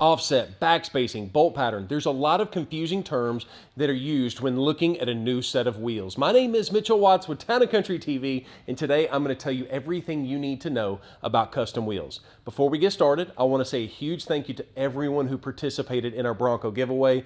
Offset, backspacing, bolt pattern. There's a lot of confusing terms that are used when looking at a new set of wheels. My name is Mitchell Watts with Town & Country TV, and today I'm going to tell you everything you need to know about custom wheels. Before we get started, I want to say a huge thank you to everyone who participated in our Bronco giveaway.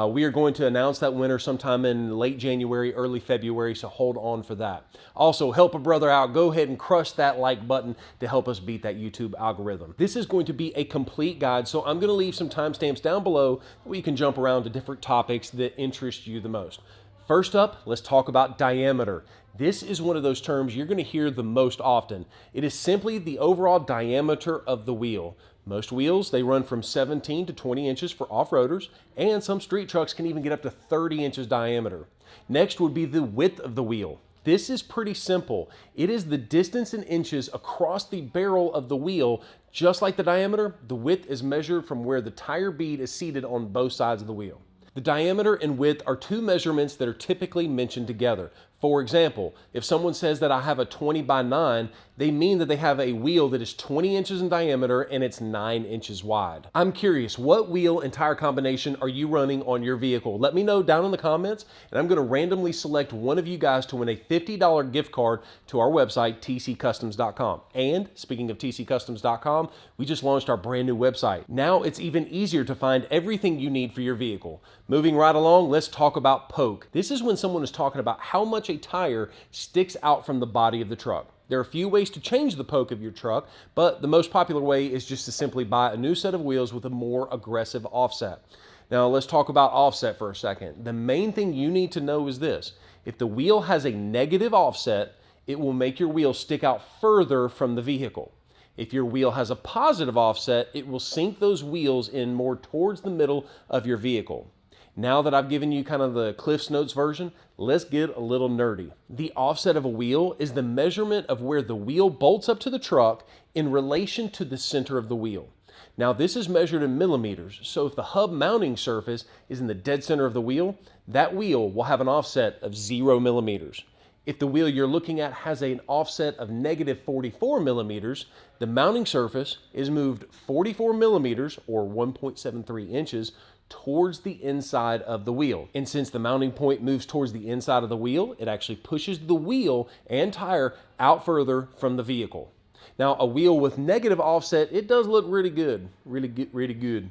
We are going to announce that winner sometime in late January, early February, so hold on for that. Also, help a brother out. Go ahead and crush that like button to help us beat that YouTube algorithm. This is going to be a complete guide, so I'm going to leave some timestamps down below where you can jump around to different topics that interest you the most. First up, let's talk about diameter. This is one of those terms you're going to hear the most often. It is simply the overall diameter of the wheel. Most wheels, they run from 17 to 20 inches for off-roaders, and some street trucks can even get up to 30 inches diameter. Next would be the width of the wheel. This is pretty simple. It is the distance in inches across the barrel of the wheel. Just like the diameter, the width is measured from where the tire bead is seated on both sides of the wheel. The diameter and width are two measurements that are typically mentioned together. For example, if someone says that I have a 20 by 9, they mean that they have a wheel that is 20 inches in diameter and it's 9 inches wide. I'm curious, what wheel and tire combination are you running on your vehicle? Let me know down in the comments, and I'm going to randomly select one of you guys to win a $50 gift card to our website, tccustoms.com. And speaking of tccustoms.com, we just launched our brand new website. Now it's even easier to find everything you need for your vehicle. Moving right along, let's talk about poke. This is when someone is talking about how much a tire sticks out from the body of the truck. There are a few ways to change the poke of your truck, but the most popular way is just to simply buy a new set of wheels with a more aggressive offset. Now let's talk about offset for a second. The main thing you need to know is this. If the wheel has a negative offset, it will make your wheel stick out further from the vehicle. If your wheel has a positive offset, it will sink those wheels in more towards the middle of your vehicle. Now that I've given you kind of the Cliff's Notes version, let's get a little nerdy. The offset of a wheel is the measurement of where the wheel bolts up to the truck in relation to the center of the wheel. Now this is measured in millimeters, so if the hub mounting surface is in the dead center of the wheel, that wheel will have an offset of 0 millimeters. If the wheel you're looking at has an offset of negative 44 millimeters, the mounting surface is moved 44 millimeters or 1.73 inches towards the inside of the wheel. And since the mounting point moves towards the inside of the wheel, it actually pushes the wheel and tire out further from the vehicle. Now, a wheel with negative offset, it does look really good. Really good.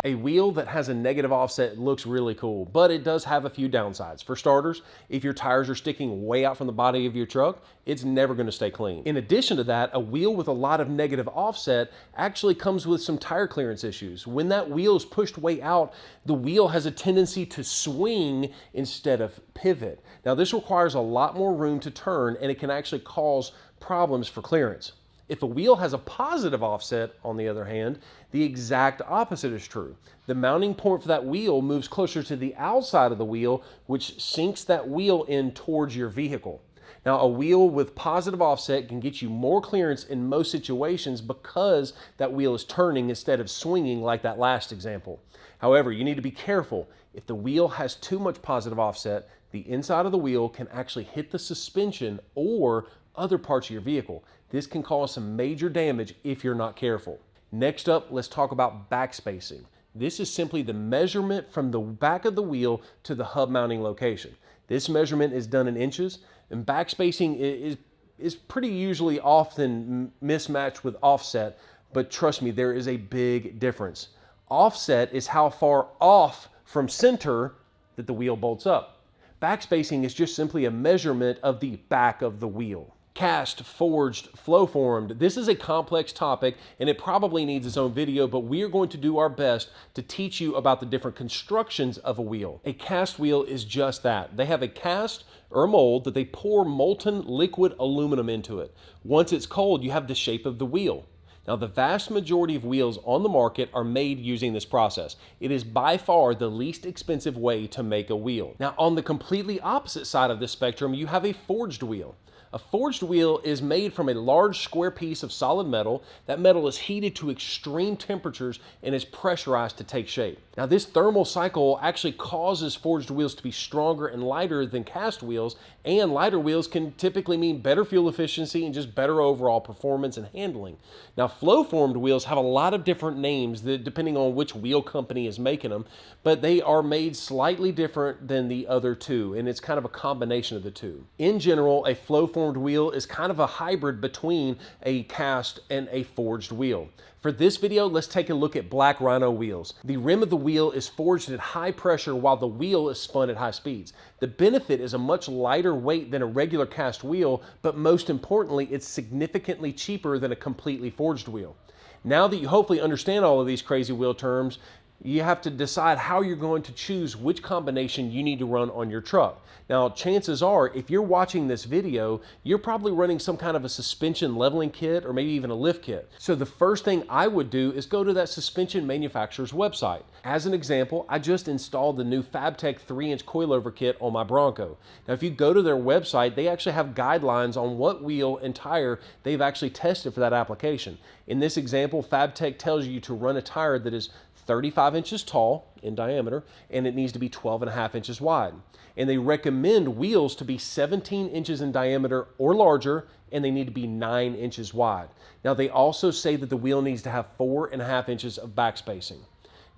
A wheel that has a negative offset looks really cool, but it does have a few downsides. For starters, if your tires are sticking way out from the body of your truck, it's never going to stay clean. In addition to that, a wheel with a lot of negative offset actually comes with some tire clearance issues. When that wheel is pushed way out, the wheel has a tendency to swing instead of pivot. Now, this requires a lot more room to turn, and it can actually cause problems for clearance. If a wheel has a positive offset, on the other hand, the exact opposite is true. The mounting point for that wheel moves closer to the outside of the wheel, which sinks that wheel in towards your vehicle. Now, a wheel with positive offset can get you more clearance in most situations because that wheel is turning instead of swinging like that last example. However, you need to be careful. If the wheel has too much positive offset, the inside of the wheel can actually hit the suspension or other parts of your vehicle. This can cause some major damage if you're not careful. Next up, let's talk about backspacing. This is simply the measurement from the back of the wheel to the hub mounting location. This measurement is done in inches, and backspacing is pretty usually often mismatched with offset, but trust me, there is a big difference. Offset is how far off from center that the wheel bolts up. Backspacing is just simply a measurement of the back of the wheel. Cast, forged, flow formed. This is a complex topic and it probably needs its own video, but we are going to do our best to teach you about the different constructions of a wheel. A cast wheel is just that. They have a cast or a mold that they pour molten liquid aluminum into it. Once it's cold, you have the shape of the wheel. Now, the vast majority of wheels on the market are made using this process. It is by far the least expensive way to make a wheel. Now, on the completely opposite side of this spectrum, you have a forged wheel. A forged wheel is made from a large square piece of solid metal. That metal is heated to extreme temperatures and is pressurized to take shape. Now, this thermal cycle actually causes forged wheels to be stronger and lighter than cast wheels, and lighter wheels can typically mean better fuel efficiency and just better overall performance and handling. Now, flow-formed wheels have a lot of different names depending on which wheel company is making them, but they are made slightly different than the other two, and it's kind of a combination of the two. In general, a flow-formed wheel is kind of a hybrid between a cast and a forged wheel. For this video, let's take a look at Black Rhino wheels. The rim of the wheel is forged at high pressure while the wheel is spun at high speeds. The benefit is a much lighter weight than a regular cast wheel, but most importantly, it's significantly cheaper than a completely forged wheel. Now that you hopefully understand all of these crazy wheel terms, you have to decide how you're going to choose which combination you need to run on your truck. Now, chances are, if you're watching this video, you're probably running some kind of a suspension leveling kit or maybe even a lift kit. So the first thing I would do is go to that suspension manufacturer's website. As an example, I just installed the new FabTech 3-inch coilover kit on my Bronco. Now, if you go to their website, they actually have guidelines on what wheel and tire they've actually tested for that application. In this example, FabTech tells you to run a tire that is 35 inches tall in diameter, and it needs to be 12.5 inches wide. And they recommend wheels to be 17 inches in diameter or larger, and they need to be 9 inches wide. Now, they also say that the wheel needs to have 4.5 inches of backspacing.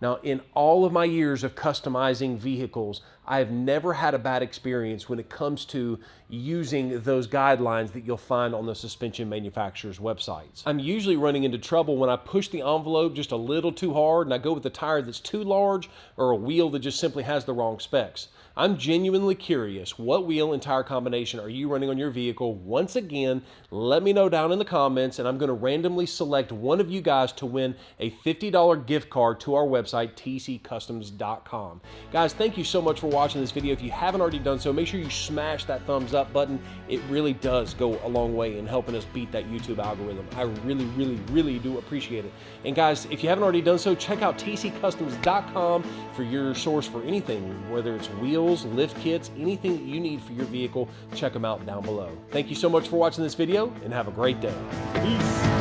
Now, in all of my years of customizing vehicles, I have never had a bad experience when it comes to using those guidelines that you'll find on the suspension manufacturer's websites. I'm usually running into trouble when I push the envelope just a little too hard and I go with a tire that's too large or a wheel that just simply has the wrong specs. I'm genuinely curious, what wheel and tire combination are you running on your vehicle? Once again, let me know down in the comments, and I'm going to randomly select one of you guys to win a $50 gift card to our website, tccustoms.com. Guys, thank you so much for watching this video. If you haven't already done so, make sure you smash that thumbs up button. It really does go a long way in helping us beat that YouTube algorithm. I really do appreciate it. And guys, if you haven't already done so, check out tccustoms.com for your source for anything, whether it's wheels, lift kits, anything that you need for your vehicle. Check them out down below. Thank you so much for watching this video, and have a great day. Peace.